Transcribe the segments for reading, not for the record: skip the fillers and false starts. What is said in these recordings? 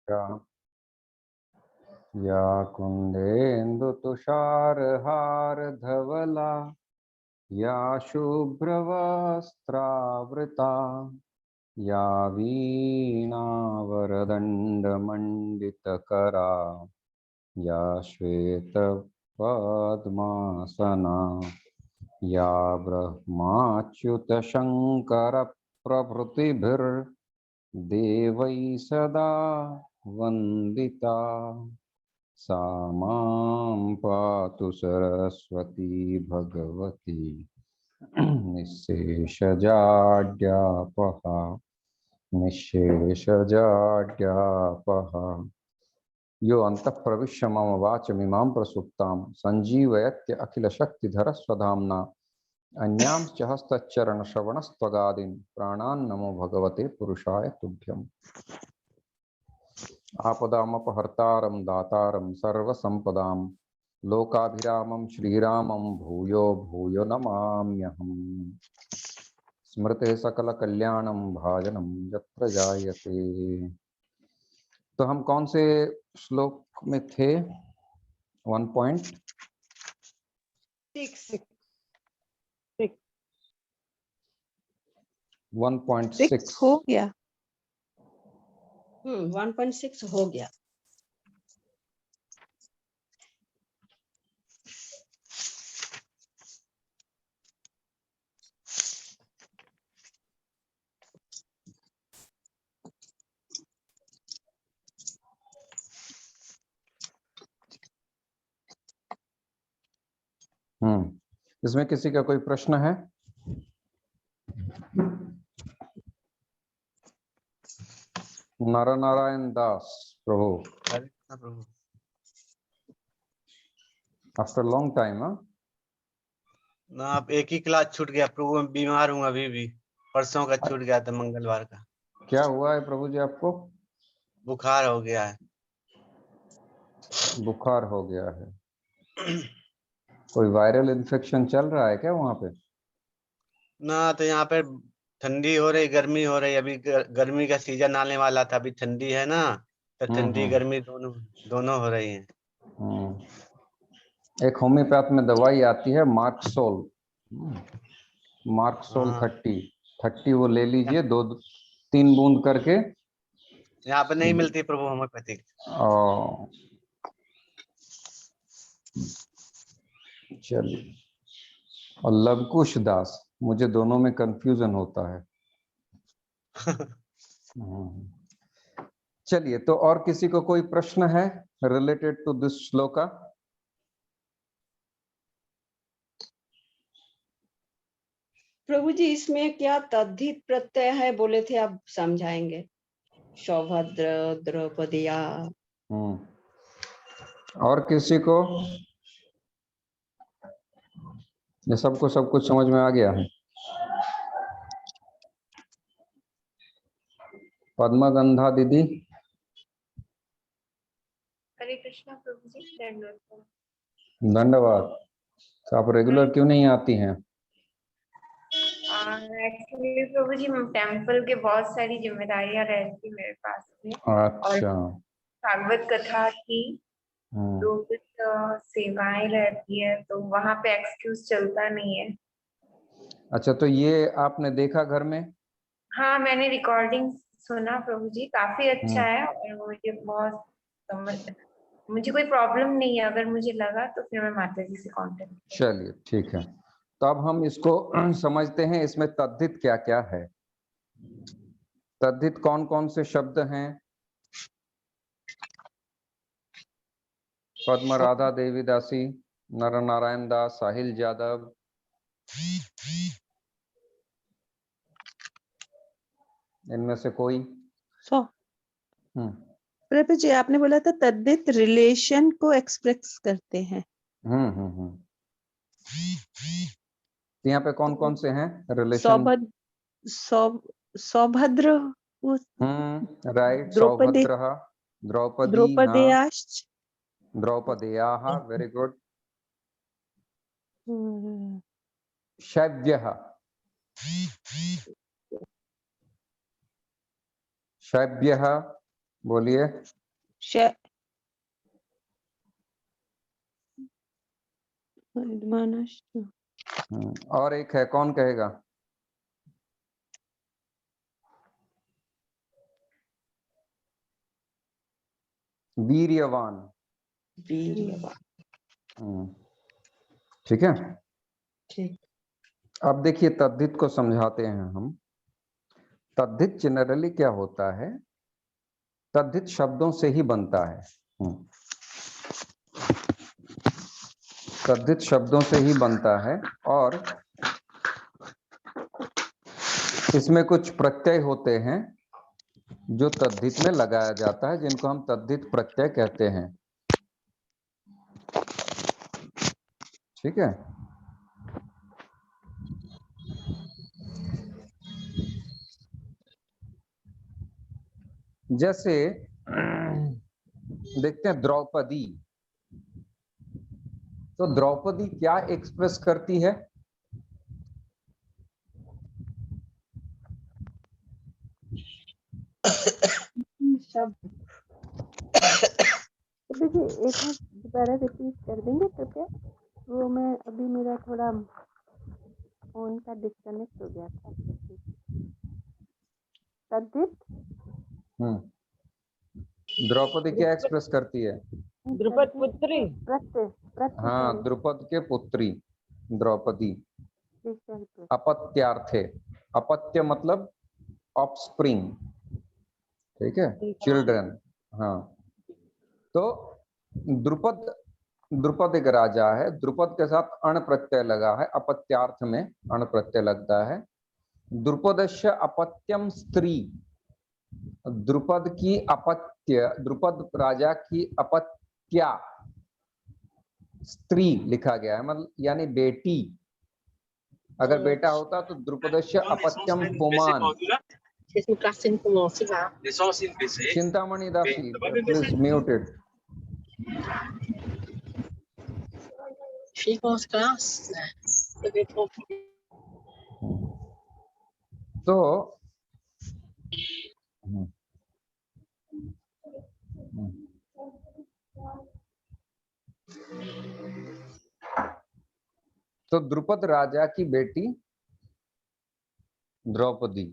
या कुन्देन्दुतुषारहारधवला या शुभ्रवस्त्रावृता या वीणावरदण्डमण्डितकरा या श्वेतपद्मासना या ब्रह्माच्युतशङ्करप्रभृतिभिर्देवैः सदा वन्दिता सा मां पातु सरस्वती भगवती निःशेषजाड्यापहा निःशेषजाड्यापहा। यो अंतः प्रविश्य मम वाचमिमां प्रसुप्तां संजीवयत्य अखिलशक्तिधरस्वधाम्ना अन्यांश्च हस्तचरणश्रवणस्त्वगादीन् प्राणान् नमो भगवते पुरुषाय तुभ्यम्। आपदामपहर्तारं दातारं सर्वसंपदां लोकाभिरामं श्रीरामं भूयो भूयो नमाम्यहम्। स्मृते सकल कल्याणं भाजनं यत्र जायते। तो हम कौन से श्लोक में थे? 1.6 हो गया। 1.6 हो गया। इसमें किसी का कोई प्रश्न है? नारायण दास प्रभु, आफ्टर लॉन्ग टाइम। ना अब एक ही क्लास छूट गया प्रभु, मैं बीमार हूँ अभी भी। परसों का छूट गया था, मंगलवार का। क्या हुआ है प्रभु जी आपको? बुखार हो गया है। बुखार हो गया है? कोई वायरल इन्फेक्शन चल रहा है क्या वहाँ पे? ना, तो यहाँ पे ठंडी हो रही, गर्मी हो रही। अभी गर्मी का सीजन आने वाला था, अभी ठंडी है ना, तो ठंडी गर्मी दोनों हो रही है। एक होम्योपैथ में दवाई आती है मार्कसोल, मार्कसोल 30 वो ले लीजिए, 2-3 बूंद करके। यहाँ पे नहीं मिलती प्रभु होम्योपैथिक। चलिए, और लवकुश दास, मुझे दोनों में कंफ्यूजन होता है। चलिए, तो और किसी को कोई प्रश्न है रिलेटेड टू दिस श्लोका? प्रभु जी, इसमें क्या तद्धित प्रत्यय है बोले थे, आप समझाएंगे? सौभद्र, द्रौपदिया। और किसी को? ये सबको सब कुछ समझ में आ गया है? पद्मगंधा दीदी। हरे कृष्णा प्रभु जी, धन्यवाद। तो आप रेगुलर क्यों नहीं आती हैं? एक्चुअली प्रभु जी, टेम्पल के बहुत सारी जिम्मेदारियां रहती मेरे पास में। अच्छा। और भागवत कथा की तो कुछ सेवाएं रहती है, तो वहां पे एक्सक्यूज चलता नहीं है। अच्छा, तो ये आपने देखा घर में? हाँ, मैंने रिकॉर्डिंग सुना प्रभु जी, काफी अच्छा है। और मुझे बहुत मुझे कोई प्रॉब्लम नहीं है। अगर मुझे लगा तो फिर मैं माता जी से कांटेक्ट। चलिए, ठीक है। तो अब हम इसको समझते हैं, इसमें तद्धित क्या क्या है। तद्धित कौन कौन से शब्द हैं? पद्म राधा देवी दासी, नर नारायण दास, साहिल यादव। इनमें से कोई? प्रभु जी, आपने बोला था तद्धित रिलेशन को एक्सप्रेस करते हैं। यहाँ पे कौन कौन से हैं रिलेशन? सौभद्र, राइट, द्रौपदी, सौभद्र, द्रौपदी, द्रौपदेयाश्च, द्रौपदेयाः, वेरी गुड। शैव्यः, शैव्यः, बोलिए। और एक है, कौन कहेगा? वीर्यवान। वीर्यवान। ठीक है। ठीक। अब देखिए तद्धित को समझाते हैं हम। तद्धित जनरली क्या होता है? तद्धित शब्दों से ही बनता है। तद्धित शब्दों से ही बनता है और इसमें कुछ प्रत्यय होते हैं जो तद्धित में लगाया जाता है, जिनको हम तद्धित प्रत्यय कहते हैं। ठीक है। जैसे देखते हैं द्रौपदी। तो द्रौपदी क्या एक्सप्रेस करती है? शब्द। देखिए एक बार दोबारा रिपीट कर देंगे कृपया? वो मैं अभी मेरा थोड़ा फोन का डिस्कनेक्ट हो गया था। तद्धित द्रौपदी क्या एक्सप्रेस करती है? द्रुपद पुत्री। प्रत्यय। हाँ, द्रुपद के पुत्री द्रौपदी। अपत्यार्थे। अपत्य मतलब ऑफस्प्रिंग। ठीक है, चिल्ड्रन। हाँ, तो द्रुपद एक राजा है। द्रुपद के साथ अण प्रत्यय लगा है, अपत्यार्थ में अण प्रत्यय लगता है। द्रुपदस्य अपत्यम स्त्री। द्रुपद की अपत्य, द्रुपद राजा की अपत्या स्त्री लिखा गया है, मतलब यानी बेटी। अगर बेटा होता तो द्रुपदस्य अपत्यम पुमान। चिंतामणि दासी, प्लीज म्यूटेड। तो द्रुपद राजा की बेटी द्रौपदी।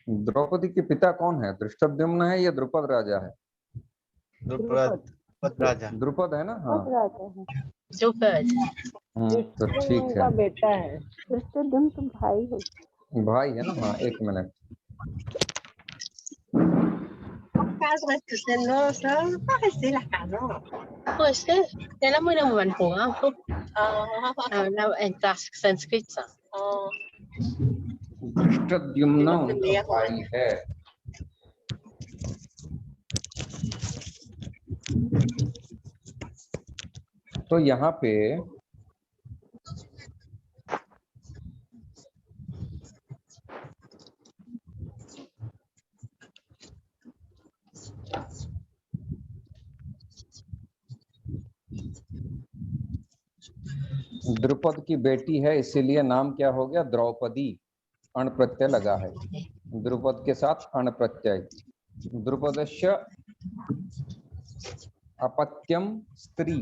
द्रौपदी के पिता कौन है? धृष्टद्युम्न है या द्रुपद राजा है? द्रुपद राजा। द्रुपद है ना? हाँ, तो ठीक है। बेटा है। धृष्टद्युम्न तो भाई है। भाई है ना? हाँ, एक मिनट। धृष्टद्युम्न उनका भाई है। तो यहाँ पे द्रुपद की बेटी है, इसीलिए नाम क्या हो गया? द्रौपदी। अण प्रत्यय लगा है द्रुपद के साथ, अण प्रत्यय। द्रुपदस्य अपत्यम स्त्री।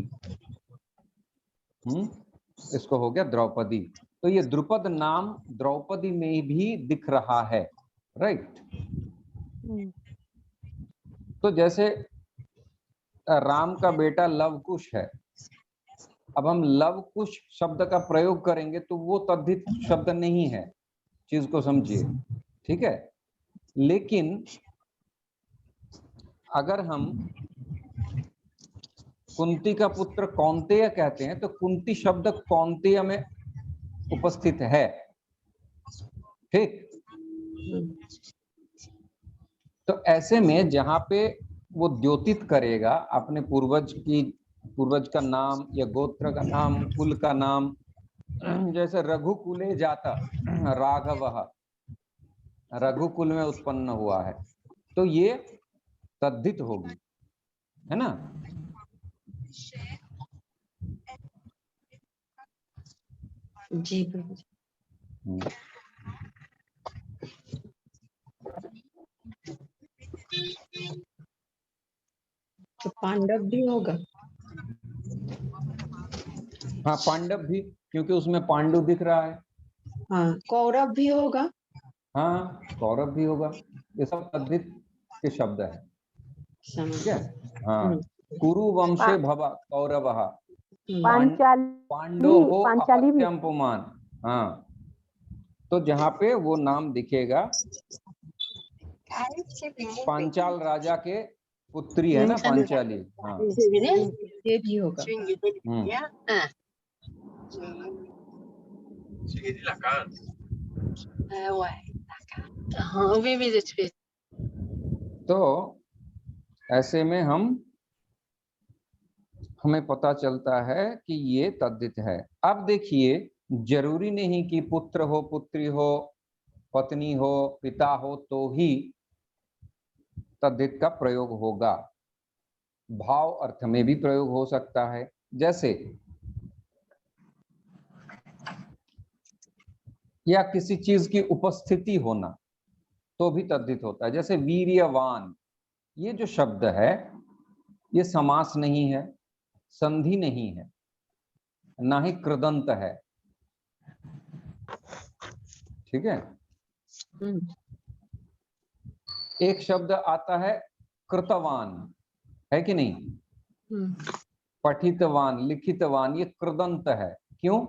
इसको हो गया द्रौपदी। तो ये द्रुपद नाम द्रौपदी में भी दिख रहा है, राइट? तो जैसे राम का बेटा लवकुश है, अब हम लवकुश शब्द का प्रयोग करेंगे तो वो तद्धित शब्द नहीं है, चीज को समझिए। ठीक है, लेकिन अगर हम कुंती का पुत्र कौन्तेय कहते हैं तो कुंती शब्द कौन्तेय में उपस्थित है। ठीक, तो ऐसे में जहां पे वो द्योतित करेगा अपने पूर्वज का नाम या गोत्र का नाम, कुल का नाम, जैसे रघुकुले जाता राघवः, रघुकुल में उत्पन्न हुआ है, तो ये तद्धित होगी, है ना? जी प्रभु जी। हम्म। तो पांडव भी होगा? हाँ पांडव भी, क्योंकि उसमें पांडु दिख रहा है। हाँ, कौरव भी होगा? हाँ कौरव भी होगा। ये सब तद्धित के शब्द है। समझ ठीक है। हाँ हम्म, कुरु वंशे पा- भव कौरव पांचाली पांडो हो पांचाली भी। अपत्यम पुमान। हाँ तो जहाँ पे वो नाम दिखेगा, पांचाल राजा के पुत्री है ना पांचाली। हाँ ये भी होगा। तो ऐसे में हमें पता चलता है कि ये तद्धित है। अब देखिए, जरूरी नहीं कि पुत्र हो, पुत्री हो, पत्नी हो, पिता हो तो ही तद्धित का प्रयोग होगा। भाव अर्थ में भी प्रयोग हो सकता है। जैसे या किसी चीज की उपस्थिति होना तो भी तद्धित होता है। जैसे वीर्यवान, ये जो शब्द है ये समास नहीं है, संधि नहीं है, ना ही कृदंत है। ठीक है। एक शब्द आता है कृतवान, है कि नहीं? पठितवान, लिखितवान, ये कृदंत है। क्यों?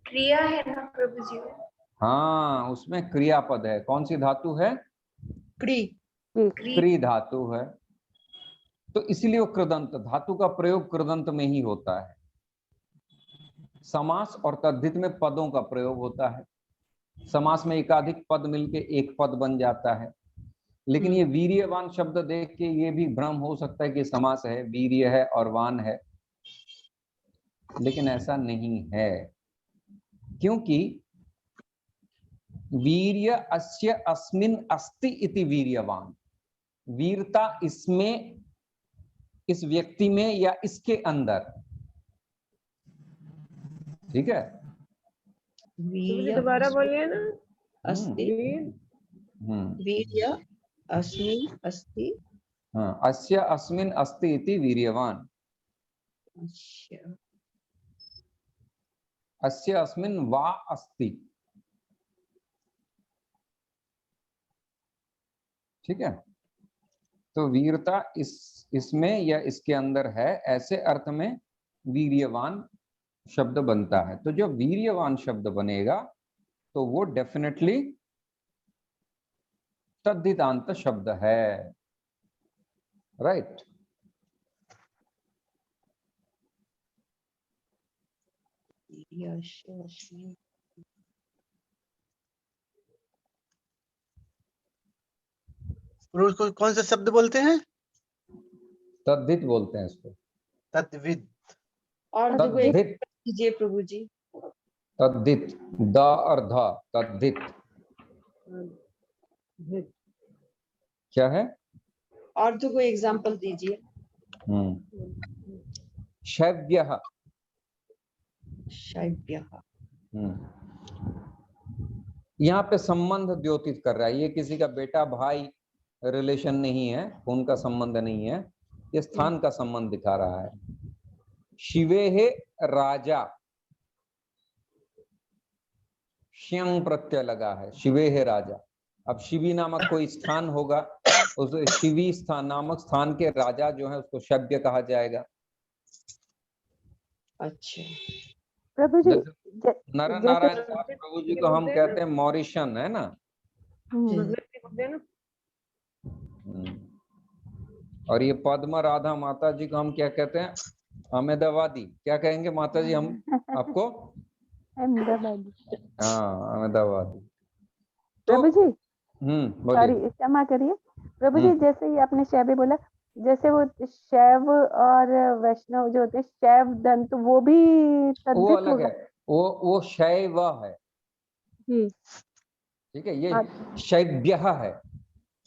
क्रिया है ना प्रभु जी। हाँ उसमें क्रियापद है। कौन सी धातु है? क्री। क्री धातु है। तो इसलिए वो कृदंत, धातु का प्रयोग कृदंत में ही होता है। समास और तद्धित में पदों का प्रयोग होता है। समास में एकाधिक पद मिलके एक पद बन जाता है। लेकिन ये वीर्यवान शब्द देख के ये भी भ्रम हो सकता है कि समास है, वीर्य है और वान है, लेकिन ऐसा नहीं है। क्योंकि वीर्य अस्य अस्मिन् अस्ति इति वीर्यवान, वीरता इसमें, इस व्यक्ति में या इसके अंदर। ठीक है। वीर्य दोबारा बोलिए ना। अस्ति, वीर्य अस्मिन् अस्ति। हाँ अस्य अस्मिन् अस्ति इति वीर्यवान। अच्छा। अस्य अस्मिन् वा अस्ति। ठीक है। तो वीरता इसमें या इसके अंदर है, ऐसे अर्थ में वीर्यवान शब्द बनता है। तो जब वीर्यवान शब्द बनेगा तो वो डेफिनेटली तद्धितांत शब्द है। राइट। उसको कौन सा शब्द बोलते हैं? तद्धित बोलते हैं इसको। तद्विद। और देखो एक कीजिए प्रभु जी। तद्धित, द और ध, तद्धित क्या है? और तो कोई एग्जांपल दीजिए। शैव्यः। शैव्यः। यहाँ पे संबंध द्योतित कर रहा है। ये किसी का बेटा भाई रिलेशन नहीं है, उनका संबंध नहीं है, ये स्थान का संबंध दिखा रहा है। शिवे है राजा, श्यंग प्रत्यय लगा है, शिवे है राजा। अब शिवी नामक कोई स्थान होगा, उस शिवी स्थान नामक स्थान के राजा जो है उसको शव्य कहा जाएगा। अच्छा प्रभु जी नर नारायण दास प्रभु जी को हम कहते हैं मॉरिशन, है ना? और ये पद्मा राधा माता जी को हम क्या कहते हैं? अहमदाबादी। क्या कहेंगे माता जी हम आपको? अहमदाबादी। हाँ अहमदाबादी। प्रभु जी बोलिए। सॉरी, क्षमा करिए प्रभु जी। जैसे ही आपने शैव बोला, जैसे वो शैव और वैष्णव जो होते हैं, शैव दंत, वो भी वो तद्धित अलग होगा? है, वो शैव है। जी ठीक है, ये शैव्यः है।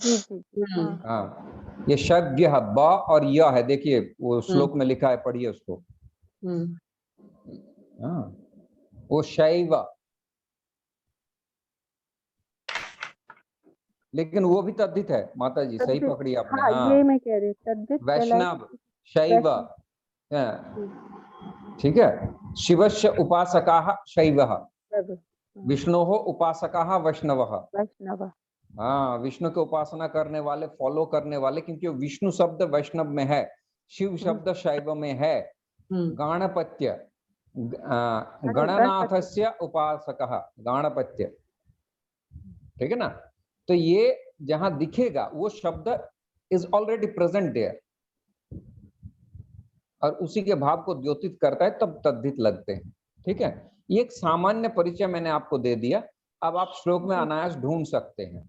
जी जी। हाँ ये शव्यः ब और य है। देखिए वो श्लोक में लिखा है, पढ़िए उसको। हाँ वो शैव, लेकिन वो भी तद्धित है माता जी, सही तद्धित, पकड़ी आपने। हाँ हाँ, ये मैं कह रही हूँ, तद्धित कहलाएगा। वैष्णव, शैव, वैष्णव। हाँ, ठीक है। शिवस्य उपासकाः शैवः, सब, विष्णोः उपासकाः वैष्णवः। वैष्णव। हाँ, विष्णु की उपासना करने वाले, फॉलो करने वाले, क्योंकि विष्णु शब्द वैष्णव में है, शिव शब्द शैव में है। गणपत्य, गणनाथस्य उपासकः, गणपत्य, ठीक है ना। तो ये जहां दिखेगा वो शब्द इज ऑलरेडी प्रेजेंट देयर, और उसी के भाव को द्योतित करता है, तब तद्धित लगते हैं। ठीक है, ये एक सामान्य परिचय मैंने आपको दे दिया। अब आप श्लोक में अनायास ढूंढ सकते हैं।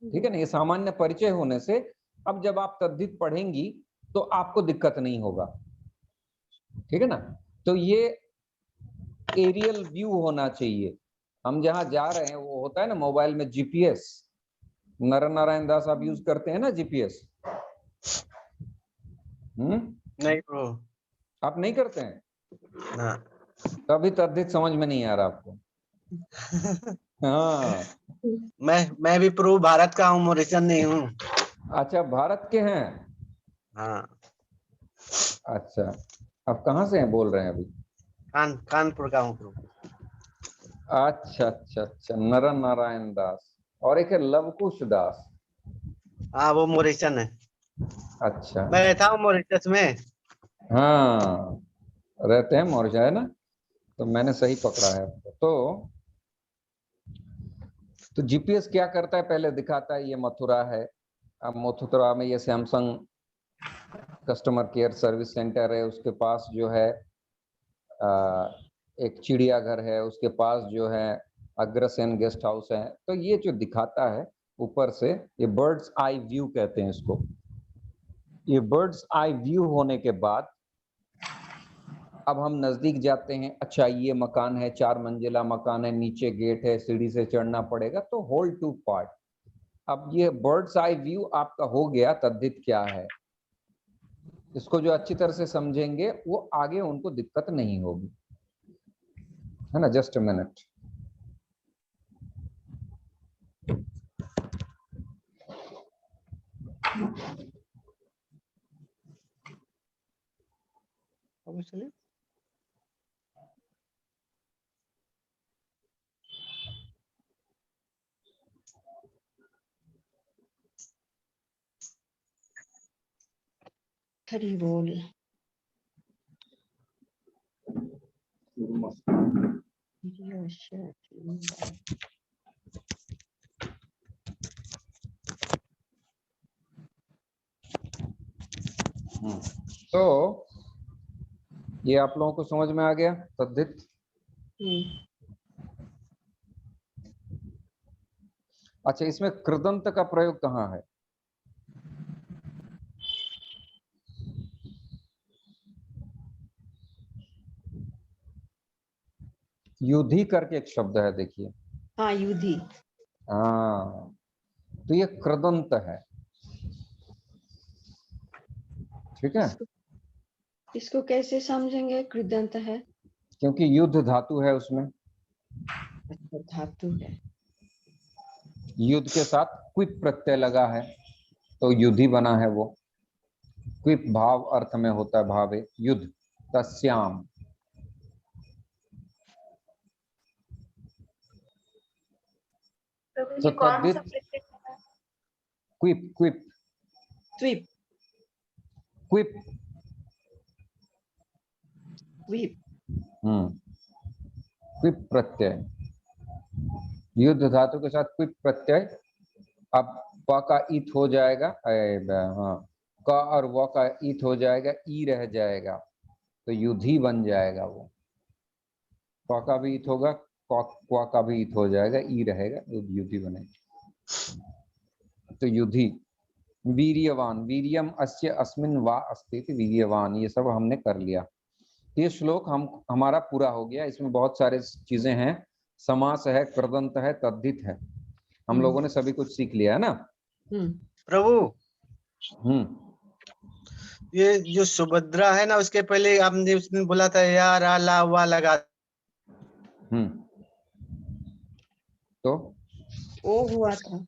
ठीक है ना, ये सामान्य परिचय होने से अब जब आप तद्धित पढ़ेंगी तो आपको दिक्कत नहीं होगा। ठीक है ना, तो ये एरियल व्यू होना चाहिए। हम जहां जा रहे हैं, वो होता है ना मोबाइल में जीपीएस, नर नारायण दास आप यूज करते हैं ना जीपीएस? नहीं ब्रो, आप नहीं करते हैं? ना। तभी तद्धित समझ में नहीं आ रहा आपको। हाँ, मैं भी प्रो भारत का हूँ, मॉरिशन नहीं हूँ। अच्छा, भारत के हैं? हाँ, अच्छा, आप कहाँ से हैं, बोल रहे हैं अभी? कानपुर का हूँ प्रो। अच्छा अच्छा अच्छा, नर नारायण दास, और एक है लवकुश दास। हाँ, वो मॉरिशन है। अच्छा, मैं रहता हूँ मॉरिशस में। हाँ, रहते हैं मॉरिशस, है ना, तो मैंने सही पकड़ा है आपको। तो जीपीएस क्या करता है, पहले दिखाता है ये मथुरा है। अब मथुरा में ये Samsung customer care service centre है, उसके पास जो है एक चिड़ियाघर है, उसके पास जो है अग्रसेन गेस्ट हाउस है। तो ये जो दिखाता है ऊपर से, ये बर्ड्स आई व्यू कहते हैं इसको। ये बर्ड्स आई व्यू होने के बाद अब हम नजदीक जाते हैं। अच्छा, ये मकान है, 4 मंजिला मकान है, नीचे गेट है, सीढ़ी से चढ़ना पड़ेगा, तो होल टू पार्ट। अब ये बर्ड्स आई व्यू आपका हो गया तद्धित क्या है। इसको जो अच्छी तरह से समझेंगे वो आगे उनको दिक्कत नहीं होगी, है ना। Just a minute. हरि बोल। तो ये आप लोगों को समझ में आ गया तद्धित? अच्छा, इसमें कृदंत का प्रयोग कहाँ है? युधि करके एक शब्द है, देखिए। हाँ, युधि। हाँ, तो ये कृदंत है। ठीक है, इसको कैसे समझेंगे? कृदंत है क्योंकि युद्ध धातु है उसमें। अच्छा, धातु है। युद्ध के साथ क्विप प्रत्यय लगा है, तो युद्धि बना है वो। क्विप भाव अर्थ में होता है, भावे युद्ध, तस्याम। प्रभु तो जी कौन सा तद्धित प्रत्यय है? क्विप, क्विप, द्वीप, क्विप। द्वीप। क्विप प्रत्यय, युद्ध धातु के साथ क्विप प्रत्यय। अब प का ईथ हो जाएगा, हाँ, क और व का ईथ हो जाएगा, ई रह जाएगा, तो युद्धि बन जाएगा वो। प का भी ईथ होगा, क्वा का भी ईथ हो जाएगा, ई रहेगा, युद्धि बनेगी। तो युद्धि। वीर्यवान, वीर्यम अस्य अस्मिन् वा अस्ति, वीर्यवान, ये सब हमने कर लिया। ये श्लोक हमारा पूरा हो गया। इसमें बहुत सारे चीजें हैं, समास है, कृदंत है, तद्धित है। हम लोगों ने सभी कुछ सीख लिया है ना। प्रभु, हम्म। ये जो सुभद्रा है ना, उसके पहले आपने उसने बोला था या रा ला वा लगा तो ओ हुआ था।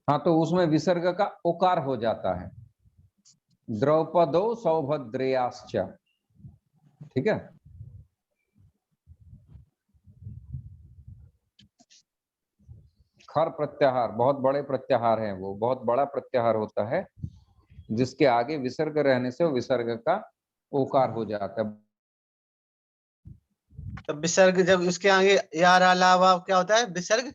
हाँ, तो उसमें विसर्ग का ओकार हो जाता है, द्रौपदो सौभद्रेयाश्च। ठीक है। खर प्रत्याहार बहुत बड़े प्रत्याहार हैं, वो बहुत बड़ा प्रत्याहार होता है, जिसके आगे विसर्ग रहने से वो विसर्ग का ओकार हो जाता है। तो विसर्ग जब उसके आगे यार अलावा क्या होता है? विसर्ग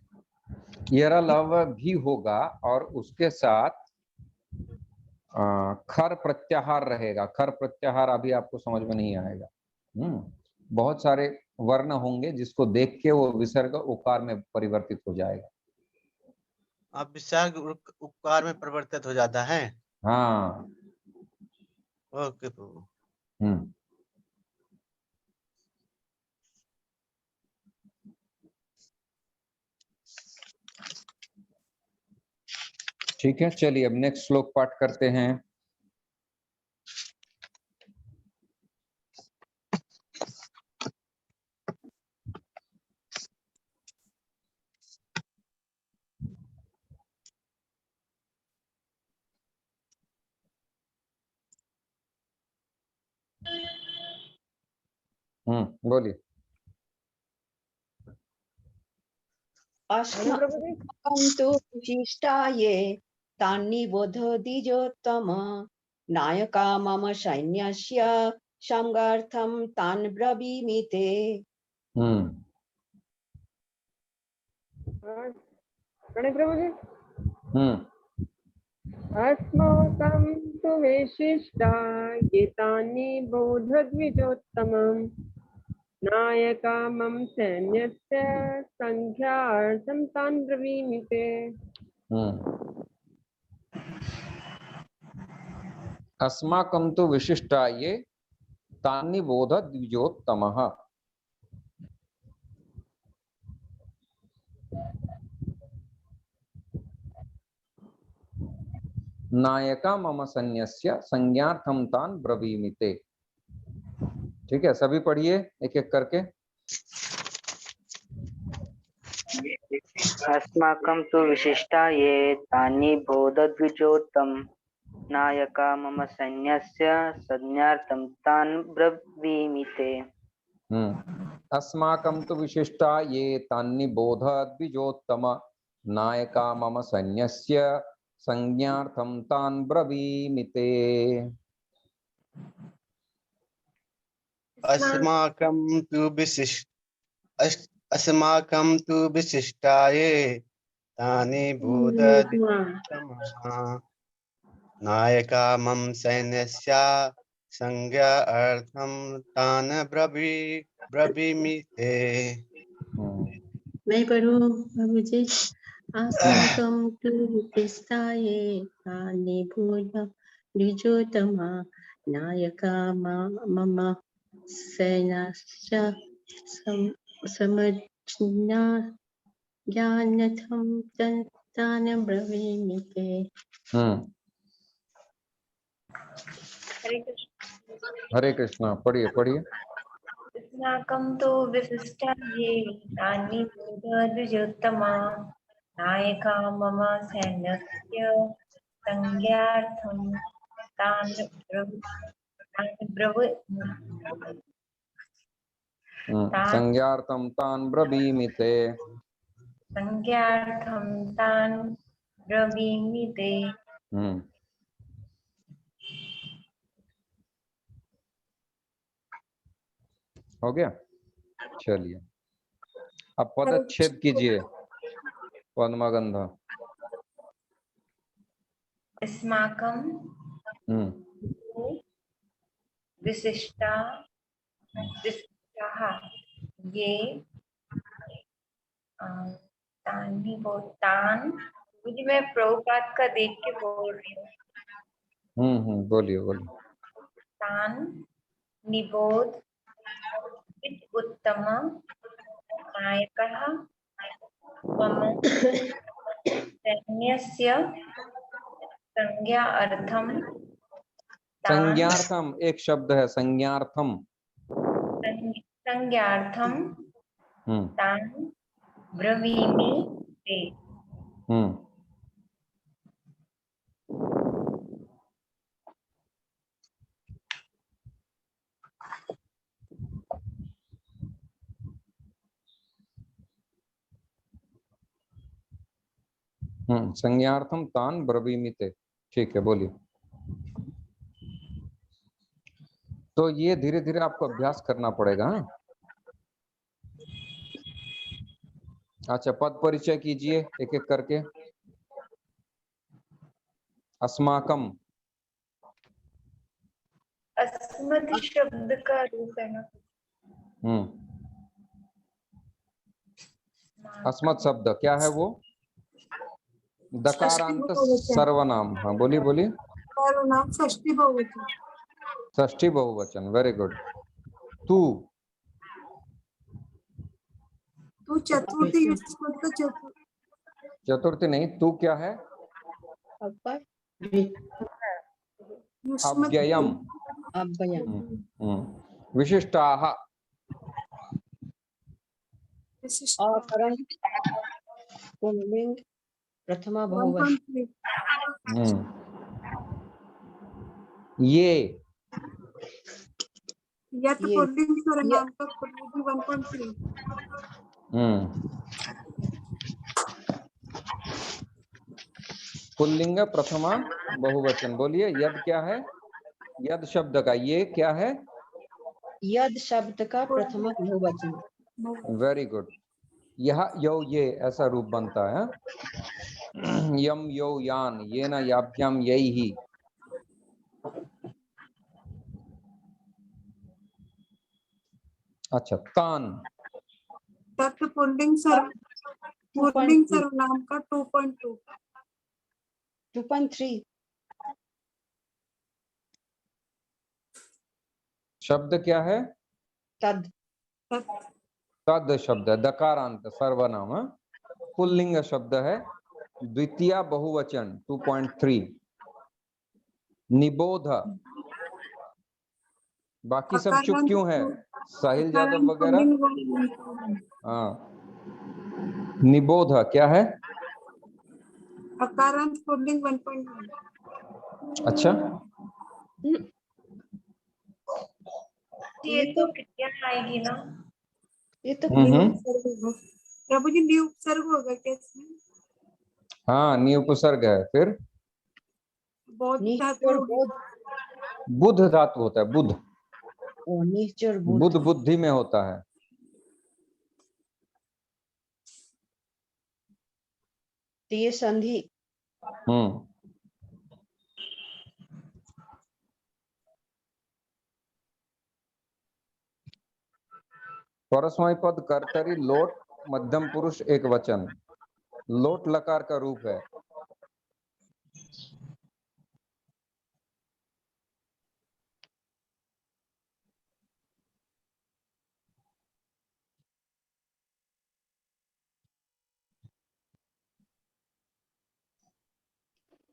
यरा लव भी होगा और उसके साथ खर प्रत्याहार रहेगा। खर प्रत्याहार अभी आपको समझ में नहीं आएगा। बहुत सारे वर्ण होंगे जिसको देख के वो विसर्ग ओकार में परिवर्तित हो जाएगा। अब विसर्ग उपकार में परिवर्तित हो जाता है। हाँ। ओके प्रभु। ठीक है, चलिए अब नेक्स्ट श्लोक पाठ करते हैं। बोलिए। अस्माकं तु विशिष्टाये तानि बोधोदिजोत्तम नायका मम सैन्यस्य संगार्थं तान् ब्रवीमि ते। प्रणय प्रभु जी। अस्माकं तु विशिष्टा गीतानि बोधद्विजोत्तमं नायका मम सैन्यस्य संख्यार्थं तान् ब्रवीमि ते। अस्माकं तु विशिष्टाये तानि बोध द्विजोत्तमः। नायका मम सैन्यस्य संज्ञार्थं तान् ब्रवीमि ते। ठीक है, सभी पढ़िए एक एक करके। अस्माकं तु विशिष्टा ये तानि बोधद्विजोत्तम नायका मम सैन्यस्य संज्ञार्थं तान् ब्रवीमि ते। अस्माकं तु विशिष्टा ये तानि बोध द्विजोत्तम नायका मम सैन्यस्य संज्ञार्थं तान् ब्रवीमि ते। अस्माकं तु विशिष्टाये तानि बोधद्विजोत्तमः नायका मम सैन्यस्य संज्ञार्थं तान् ब्रवीमि ते। मैं पढ़ूं प्रभु जी। अस्माकं तु विशिष्टाये तानि बोधद्विजोत्तमा नायका मम सैन्यस्य संज्ञार्थं तान् ब्रवीमि ते। हरे कृष्णा। पढ़िए पढ़िए। अस्माकं तु विशिष्टा ये तानि बोधद्विजोत्तमा नायका मम सैन्यस्य संज्ञार्थं तान् संज्ञार्थं तान् ब्रवीमि ते। संज्ञार्थं तान् ब्रवीमि ते। हो गया। चलिए अब पदच्छेद कीजिए। पद्मगंध। अस्माकं विशिष्टाः ये तान मुझे मैं प्रभुपाद का देख के बोल रही हूँ। बोलिए बोलिए। तान निबोध उत्तम नायकः मम सैन्यस्य संज्ञार्थं संज्ञार्थम एक शब्द है, संज्ञार्थम। संज्ञार्थम तान ब्रवीमि ते। संज्ञार्थम तान ब्रवीमि ते। ठीक है, बोलिए। तो ये धीरे धीरे आपको अभ्यास करना पड़ेगा। हाँ? अच्छा, पद परिचय कीजिए एक एक करके। अस्माकम। अस्मत् शब्द का रूप है ना। अस्मत् शब्द क्या है वो? दकारांत सर्वनाम। हाँ, बोलिए बोलिए। सर्वनाम षष्ठी बहुवचन। षष्ठी बहुवचन, वेरी गुड। तू। तू चतुर्थी युष्मत् का चतुर्थी नहीं, तू क्या है? युष्मत् अव्ययम। विशिष्टाः। विशिष्ट। पुल्लिंग प्रथमा बहुवचन। 1.3। ये। यत पुल्लिंग सर्वनाम का पुल्लिंग 1.3। पुल्लिंग प्रथमा बहुवचन। बोलिए, यद क्या है? यद शब्द का ये क्या है? यद शब्द का प्रथमा बहुवचन। Very good. यह यो ये ऐसा रूप बनता है। यम यो यान ये न याभ्याम यही ही। अच्छा, तान। तत् पुल्लिंग सर्वनाम का 2.2। 2.3। शब्द क्या है? तद। तद शब्द है, दकारांत सर्वनाम। पुल्लिंग शब्द है, द्वितीय बहुवचन 2.3। निबोध। बाकी सब चुप क्यों है? साहिल यादव वगैरह। हाँ, निबोध क्या है? अकारांत पुल्लिंग 1.1। अच्छा, ये तो कितना आएगी ना। ये तो प्रभु जी न्यू उपसर्ग होगा कैसे? हाँ, निउपसर्ग है। फिर बौद्ध धातु होगी। बुध धातु होता है, बुध। निश्चर बुध बुद्धि में होता है। ये संधि। परस्मय पद कर्तरी लोट मध्यम पुरुष एक वचन। लोट लकार का रूप है।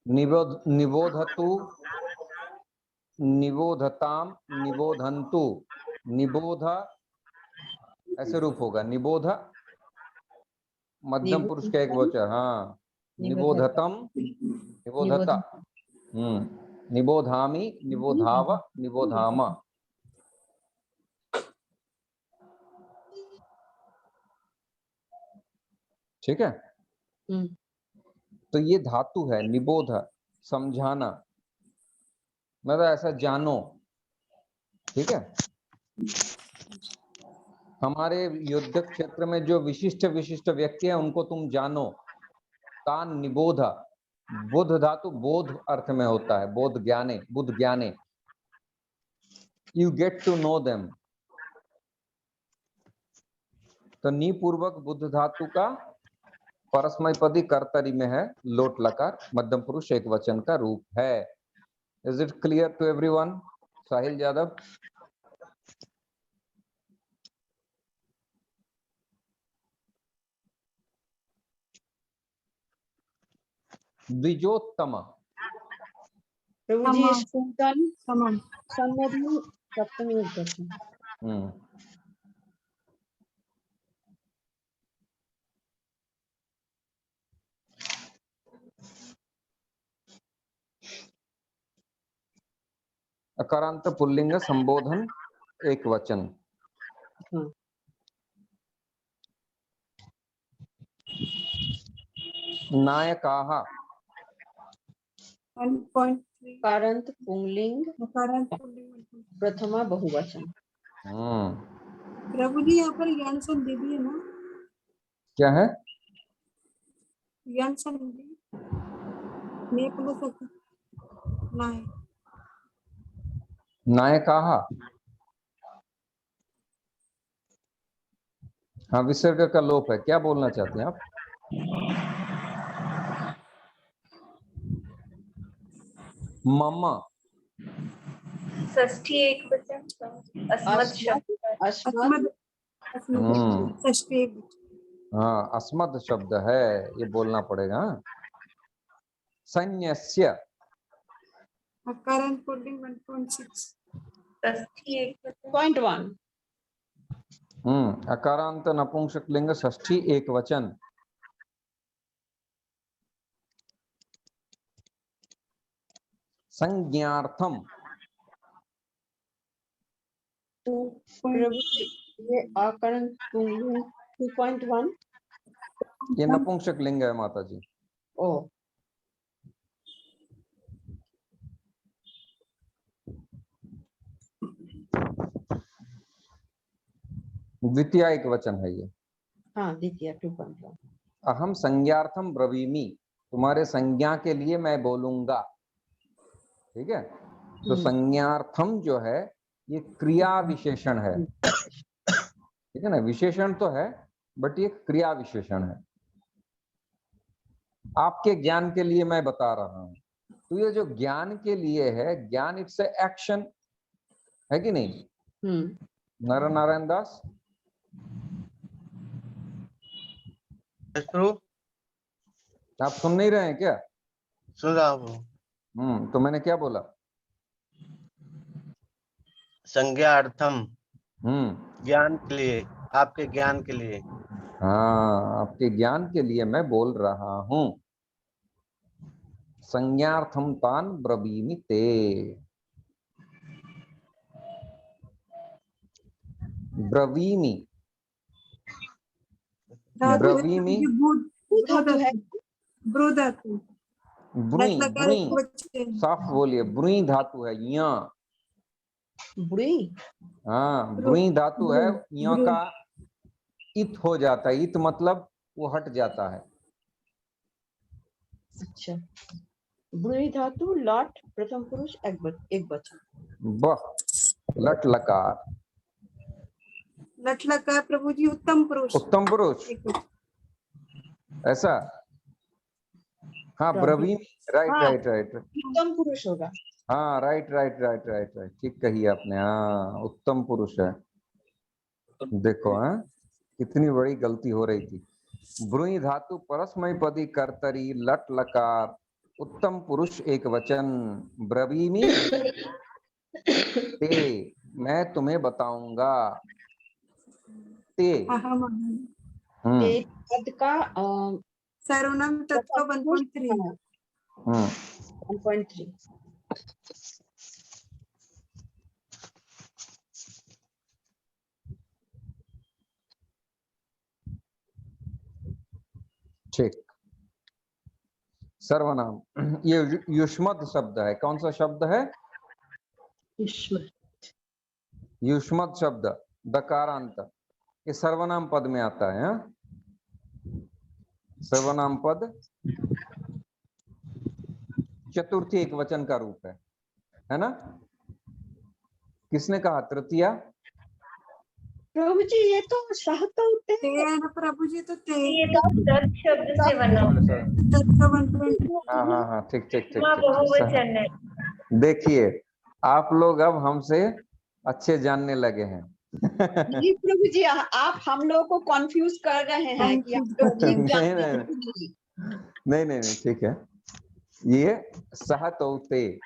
निबोधतु, निबोधताम, निबोधन्तु। निबोध ऐसे रूप होगा। निबोध मध्यम पुरुष का एक वचन। हाँ, निबोधतम, निबोधता। निबोधामि, निबोधाव, निबोधाम। ठीक है। तो ये धातु है निबोध, समझाना, मतलब ऐसा जानो। ठीक है। हमारे युद्ध क्षेत्र में जो विशिष्ट विशिष्ट व्यक्ति हैं उनको तुम जानो। तान निबोध। बुध धातु बोध अर्थ में होता है, बोध ज्ञाने, बुध ज्ञाने। You get to know them. तो नी पूर्वक बुध धातु का परस्मय पदी कर्तरी में है लोट लकार, मध्यम पुरुष एक वचन का रूप है। Is it clear to everyone? Sahil Yadav. द्विजोत्तम। प्रभु जी सप्तमी विभक्ति। अकारांत पुल्लिंग संबोधन एक वचन। हाँ। नायकाः 1.3 कारांत पुंलिंग अकारांत पुल्लिंग। प्रथमा बहुवचन। प्रभु जी यहाँ पर ज्ञान संधि भी है ना? क्या है? ज्ञान संधि ने प्लस ना है। नायकाः, हाँ विसर्ग का लोप है। क्या बोलना चाहते हैं आप? मम षष्ठी एक वचन, अस्मत् शब्द है। अस्मत् षष्ठी एक वचन। हाँ अस्मद शब्द है, ये बोलना पड़ेगा। सन्यस्य अकारांत पुल्लिंग 1.6 षष्ठी एक वचन। 0.1 अकारांत नपुंसकलिंग षष्ठी एक वचन। संज्ञार्थम, तो प्रभु जी, ये आकरण पुंलिंग 2.1। ये नपुंसकलिंग है माता जी। ओ द्वितीय एक वचन है ये। हाँ, द्वितीय 2.1। अहम संज्ञार्थम ब्रवीमि, तुम्हारे संज्ञा के लिए मैं बोलूंगा। ठीक है, तो संज्ञार्थम जो है ये क्रिया विशेषण है। ठीक है ना, विशेषण तो है बट ये क्रिया विशेषण है। आपके ज्ञान के लिए मैं बता रहा हूं। तो ये जो ज्ञान के लिए है, ज्ञान इट्स एक्शन है कि नहीं? नर नारायण दास आप सुन नहीं रहे हैं क्या? सुन रहा हूँ। तो मैंने क्या बोला? संज्ञार्थम, ज्ञान के लिए, आपके ज्ञान के लिए। हाँ, आपके ज्ञान के लिए मैं बोल रहा हूं। संज्ञार्थम तान ब्रवीमि ते, ब्रवीमि ब्रवीमि ब्रुई, साफ बोलिए, ब्रुई धातु है या। ब्रुई, हाँ ब्रुई धातु है, या का इत हो जाता है। इत मतलब वो हट जाता है। अच्छा, ब्रुई धातु लट प्रथम पुरुष एक वचन। बह लट लकार, लट लकार प्रभु जी उत्तम पुरुष। उत्तम पुरुष ऐसा? हाँ ब्रवीमि, राइट राइट राइट, उत्तम पुरुष होगा। हाँ right right right right right, ठीक कही आपने। हाँ उत्तम पुरुष है। देखो हाँ कितनी बड़ी गलती हो रही थी। ब्रुई धातु परस्मैपदी कर्तरी लट लकार उत्तम पुरुष एक वचन। ब्रवीमि ते, मैं तुम्हें बताऊंगा। ते पद का सर्वनाम तत्व 1.3 1.3। ठीक, सर्वनाम ये युष्मद शब्द है। कौन सा शब्द है? युष्मद शब्द, दकारांत, ये सर्वनाम पद में आता है। सर्वनाम पद चतुर्थी एक वचन का रूप है ना? किसने कहा? तृतीया। प्रभु जी ये तो सहत होते हैं ना प्रभु जी, तो ये तो तत् शब्द से बना होता है। हाँ हाँ ठीक ठीक ठीक बहुवचन है। देखिए आप लोग अब हमसे अच्छे जानने लगे हैं। नहीं प्रभु जी, आप हम लोग को कंफ्यूज कर रहे हैं कि आप लोग ठीक जानते हैं। नहीं ठीक है। ये सहतौते,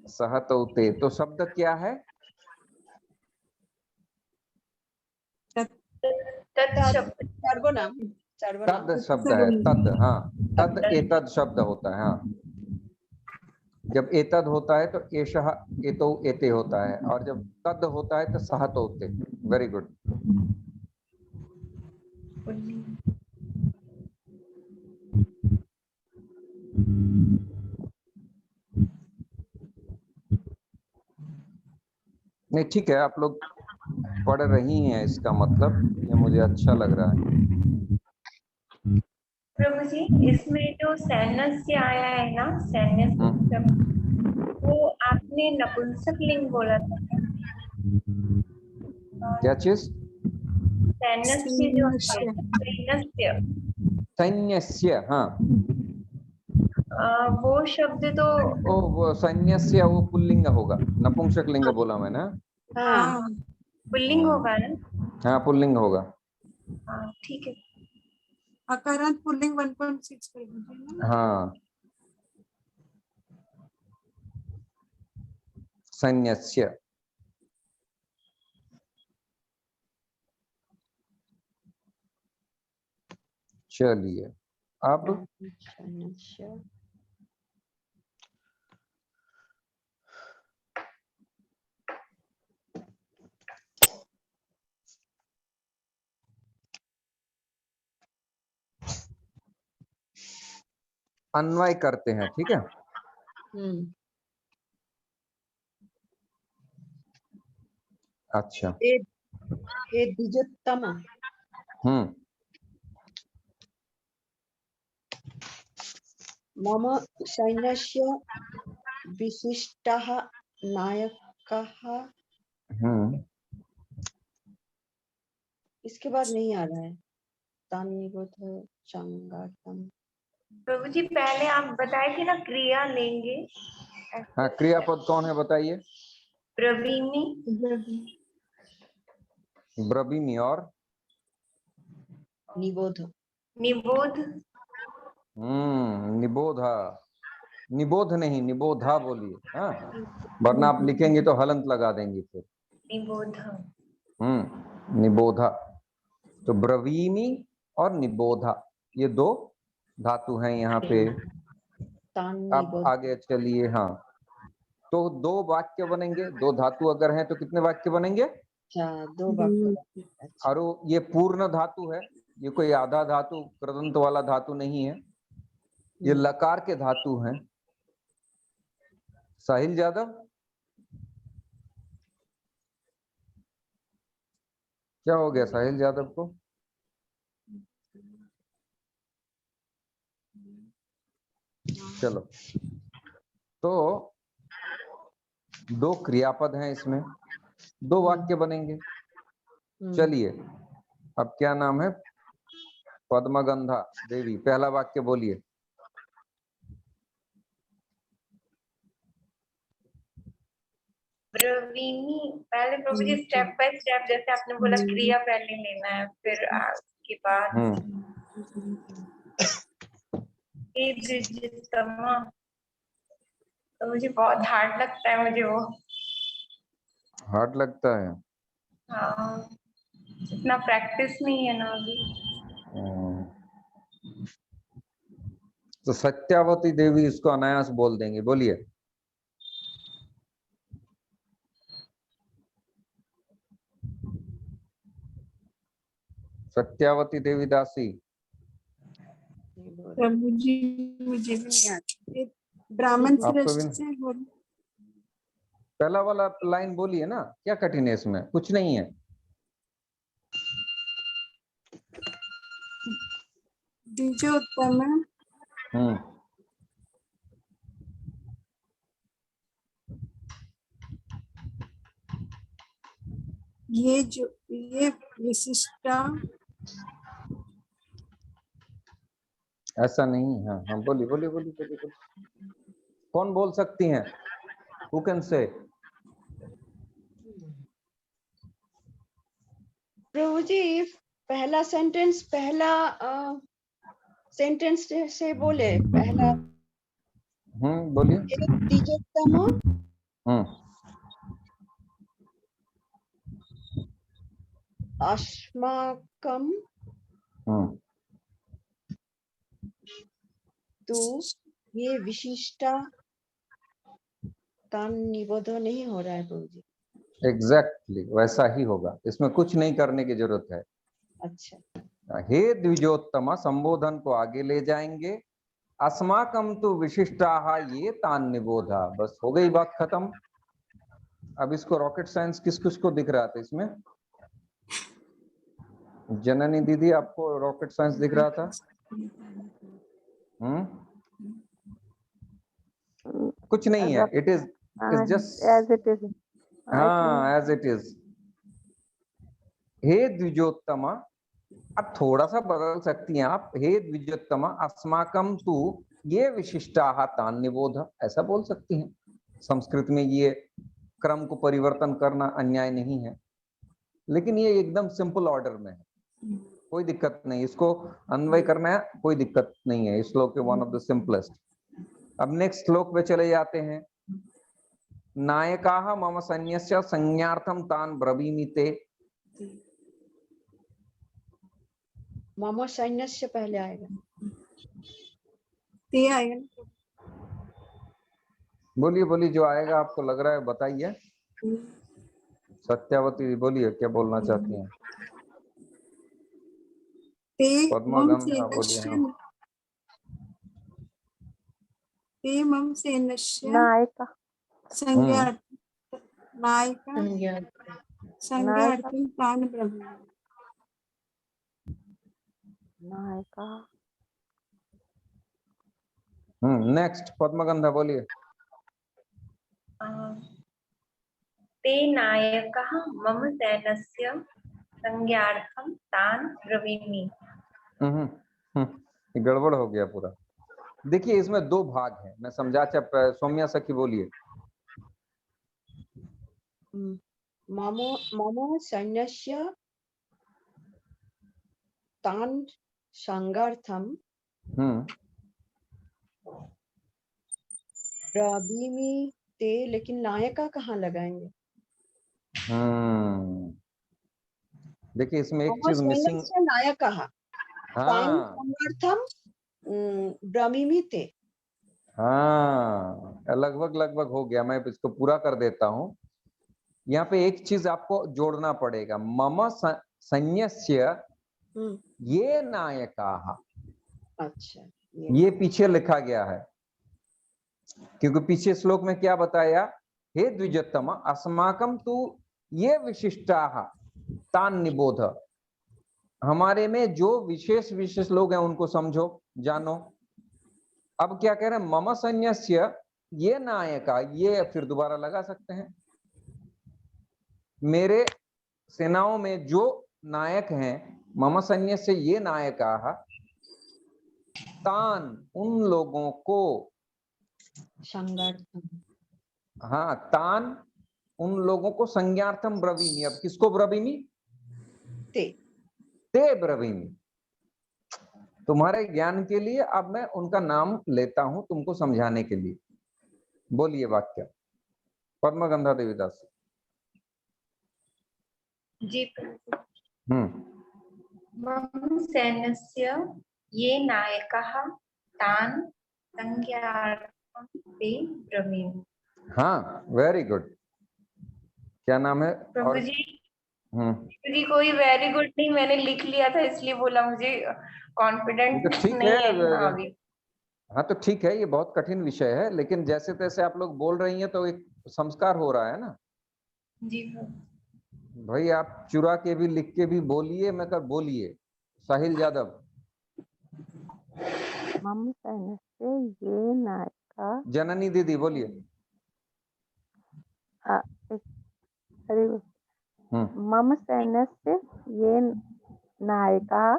सहतौते तो शब्द क्या है? सर्वनाम, तद शब्द है। तद, हाँ तद एतद शब्द होता है। हाँ जब एतद होता है तो एषः एतौ एते होता है, और जब तद होता है तो सह तोते। Very good. पुल्लिंग। नहीं ठीक है, आप लोग पढ़ रही हैं, इसका मतलब ये मुझे अच्छा लग रहा है। प्रभु जी, इसमें जो सैन्यस्य आया है ना, सैन्यस्य शब्द, वो आपने नपुंसक लिंग बोला था क्या? क्या चीज? सैन्यस्य जो है, सैन्यस्य, सैन्यस्य, हाँ। वो शब्द तो ओ वो सैन्यस्य वो पुल्लिंग होगा, नपुंसक लिंग बोला मैंने। हाँ हाँ पुल्लिंग होगा ना? हाँ पुल्लिंग होगा। हाँ ठीक है। अकारांत पुल्लिंग 1.6 पर मुझे ना। हाँ सैन्यस्य। चलिए अब अन्वय करते हैं, ठीक है। अच्छा ए द्विजोत्तम मम सैन्यस्य विशिष्टः नायकः। इसके बाद नहीं आ रहा है। तान्निबोध संगातम। प्रभु जी पहले आप बताए थे ना क्रिया लेंगे। हाँ क्रियापद कौन है बताइए? ब्रवीमि। ब्रवीमि और निबोध। निबोध। निबोधा। निबोध नहीं, निबोधा बोलिए। हाँ वरना आप लिखेंगे तो हलंत लगा देंगे फिर। निबोध। निबोधा। तो ब्रवीमि और निबोधा ये दो धातु हैं यहाँ पे। अब आगे चलिए। हाँ तो दो वाक्य बनेंगे, दो धातु अगर हैं तो कितने वाक्य बनेंगे? दो वाक्य। और ये पूर्ण धातु है, ये कोई आधा धातु कृदंत वाला धातु नहीं है, ये लकार के धातु हैं। साहिल यादव क्या हो गया साहिल यादव को? चलो तो दो क्रियापद हैं इसमें, दो वाक्य बनेंगे। चलिए अब क्या नाम है? पद्मगंधा देवी, पहला वाक्य बोलिए। ब्रवीमि पहले प्रभु जी स्टेप बाय स्टेप, जैसे आपने बोला क्रिया पहले लेना है, फिर उसके बाद ए द्विजोत्तमा। तो मुझे बहुत हार्ड लगता है मुझे वो। हार्ड लगता है? हाँ इतना प्रैक्टिस नहीं है ना अभी। तो सत्यावती देवी इसको अनायास बोल देंगे, बोलिए। सत्यावती देवी दासी। प्रभु जी मुझे भी नहीं आती। ब्राह्मण श्रेष्ठ से बोल। पहला वाला लाइन बोलिए ना, क्या कठिन है इसमें? कुछ नहीं है। द्विजोत्तम ये विशिष्टा। ऐसा नहीं है। हाँ हाँ बोलिए बोलिए बोलिए बोलिए। कौन बोल सकती हैं? Who can say? प्रभु जी पहला सेंटेंस से बोले। पहला बोलिए। द्विजोत्तम अस्माकं तु ये विशिष्टा तान निबोध नहीं हो रहा है प्रभु जी। एग्जैक्टली वैसा ही होगा, इसमें कुछ नहीं करने की जरूरत है। अच्छा हे द्विजोत्तम संबोधन को आगे ले जाएंगे। अस्माकम तो विशिष्टाः ये तान निबोधा, बस हो गई बात खत्म। अब इसको रॉकेट साइंस किस किस को दिख रहा था इसमें? जननी दीदी आपको रॉकेट साइंस दिख रहा था? कुछ नहीं है, it is just as it is. हाँ एज इट इज। हे द्विजोत्तम, अब थोड़ा सा बदल सकती हैं आप, हे द्विजोत्तम अस्माकम तु ये विशिष्टाः तान निबोध, ऐसा बोल सकती हैं। संस्कृत में ये क्रम को परिवर्तन करना अन्याय नहीं है, लेकिन ये एकदम सिंपल ऑर्डर में है, कोई दिक्कत नहीं, इसको अन्वय करना है, कोई दिक्कत नहीं है। इस श्लोक के वन ऑफ द सिंपलेस्ट। अब नेक्स्ट श्लोक पे चले जाते हैं। नायकाः मम सैन्यस्य संज्ञार्थम तान ब्रवीमि ते। मम सैन्य से पहले आएगा, ते आएगा ना। बोलिए बोलिए, जो आएगा आपको लग रहा है बताइए। सत्यावती बोलिए, क्या बोलना चाहती हैं? ते मम पद्मगंधा बोलिए। सेनस्य हाँ। ते मम सेनस्य नायका संज्ञार्थं नायका संज्ञा संज्ञार्थं तान् ब्रवीमि। नायका नेक्स्ट पद्मगंधा बोलिए। ते नायकः मम सैन्यस्य संज्ञार्थं तान् ब्रवीमि। ये गड़बड़ हो गया पूरा। देखिए इसमें दो भाग हैं, मैं समझा। सौम्या सखी बोलिए। मम सैन्यस्य तान् संगार्थम ब्रवीमि ते, लेकिन नायका कहाँ लगाएंगे? देखिए इसमें एक मम चीज मिसिंग। सैन्यस्य नायकः तान् हाँ संगार्थम ब्रवीमि ते। हाँ लगभग लगभग हो गया, मैं इसको पूरा कर देता हूँ। यहाँ पे एक चीज आपको जोड़ना पड़ेगा। मम सैन्यस्य ये नायकाः। अच्छा ये पीछे लिखा गया है, क्योंकि पीछे श्लोक में क्या बताया? हे द्विजोत्तम अस्माकम तु ये विशिष्टाः तान निबोध। हमारे में जो विशेष विशेष लोग हैं उनको समझो, जानो। अब क्या कह रहे हैं? मम सैन्यस्य ये नायका, ये फिर दोबारा लगा सकते हैं। मेरे सेनाओं में जो नायक हैं, मम सैन्यस्य ये नायकाः तान उन लोगों को, संगार्थम, हाँ तान उन लोगों को संज्ञार्थम ब्रवीमि। अब किसको ब्रवीमि? ते ब्रवीमि। तुम्हारे ज्ञान के लिए अब मैं उनका नाम लेता हूं तुमको समझाने के लिए। बोलिए वाक्य पद्मगंधा देवीदास। जी मम सैन्यस्य ये नायकः तान् संज्ञार्थं ते ब्रवीमि। हाँ वेरी गुड। क्या नाम है? प्रभु जी जी कोई वेरी गुड नहीं, मैंने लिख लिया था इसलिए बोला, मुझे कॉन्फिडेंट तो ठीक नहीं है है। अभी। हाँ तो ठीक है, ये बहुत कठिन विषय है, लेकिन जैसे तैसे आप लोग बोल रही हैं तो एक संस्कार हो रहा है ना। जी भाई आप चुरा के भी लिख के भी बोलिए, मैं कर बोलिए। साहिल यादव। मम सैन्यस्य ये नायका। जननी दीदी बोलिए। मम सैन्यस्य ये नायकाः